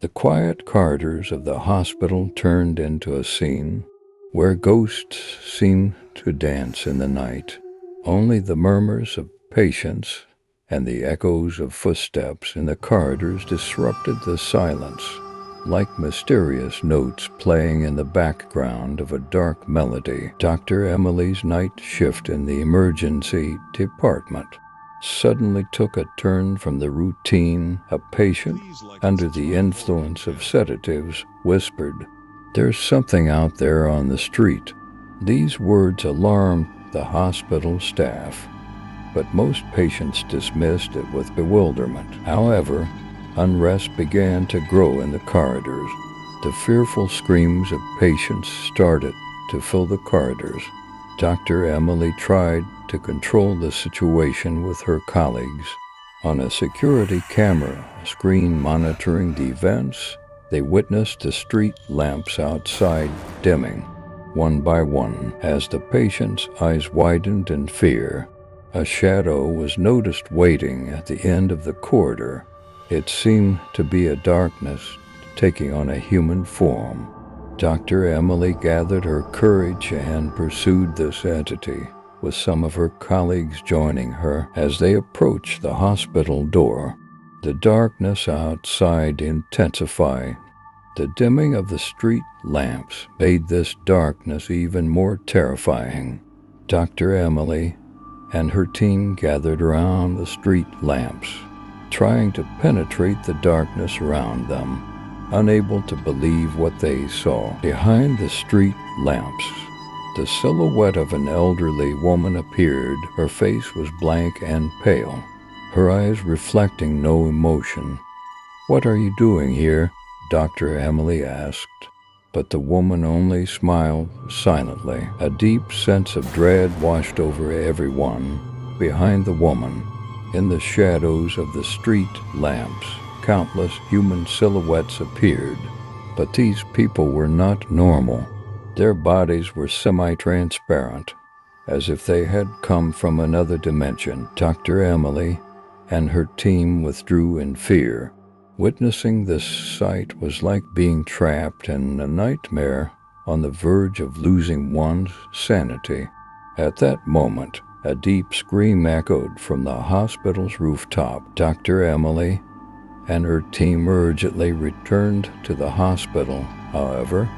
The quiet corridors of the hospital turned into a scene where ghosts seemed to dance in the night. Only the murmurs of patients and the echoes of footsteps in the corridors disrupted the silence, like mysterious notes playing in the background of a dark melody. Dr. Emily's night shift in the emergency department suddenly took a turn from the routine. A patient, under the influence of sedatives, whispered, "There's something out there on the street." These words alarmed the hospital staff, but most patients dismissed it with bewilderment. However, unrest began to grow in the corridors. The fearful screams of patients started to fill the corridors. Dr. Emily tried to control the situation with her colleagues. On a security camera screen monitoring the events, they witnessed the street lamps outside dimming, one by one. As the patient's eyes widened in fear, a shadow was noticed waiting at the end of the corridor. It seemed to be a darkness taking on a human form. Dr. Emily gathered her courage and pursued this entity, with some of her colleagues joining her as they approached the hospital door. The darkness outside intensified. The dimming of the street lamps made this darkness even more terrifying. Dr. Emily and her team gathered around the street lamps, trying to penetrate the darkness around them, unable to believe what they saw. Behind the street lamps, the silhouette of an elderly woman appeared. Her face was blank and pale, her eyes reflecting no emotion. "What are you doing here?" Dr. Emily asked, but the woman only smiled silently. A deep sense of dread washed over everyone. Behind the woman, in the shadows of the street lamps, countless human silhouettes appeared, but these people were not normal. Their bodies were semi-transparent, as if they had come from another dimension. Dr. Emily and her team withdrew in fear. Witnessing this sight was like being trapped in a nightmare on the verge of losing one's sanity. At that moment, a deep scream echoed from the hospital's rooftop. Dr. Emily and her team urgently returned to the hospital. However,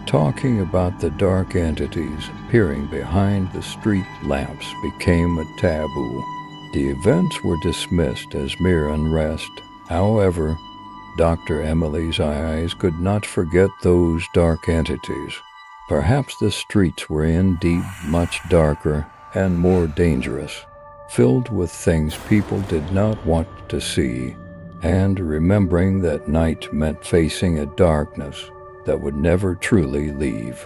talking about the dark entities appearing behind the street lamps became a taboo. The events were dismissed as mere unrest. However, Dr. Emily's eyes could not forget those dark entities. Perhaps the streets were indeed much darker and more dangerous, filled with things people did not want to see. And remembering that night meant facing a darkness that would never truly leave.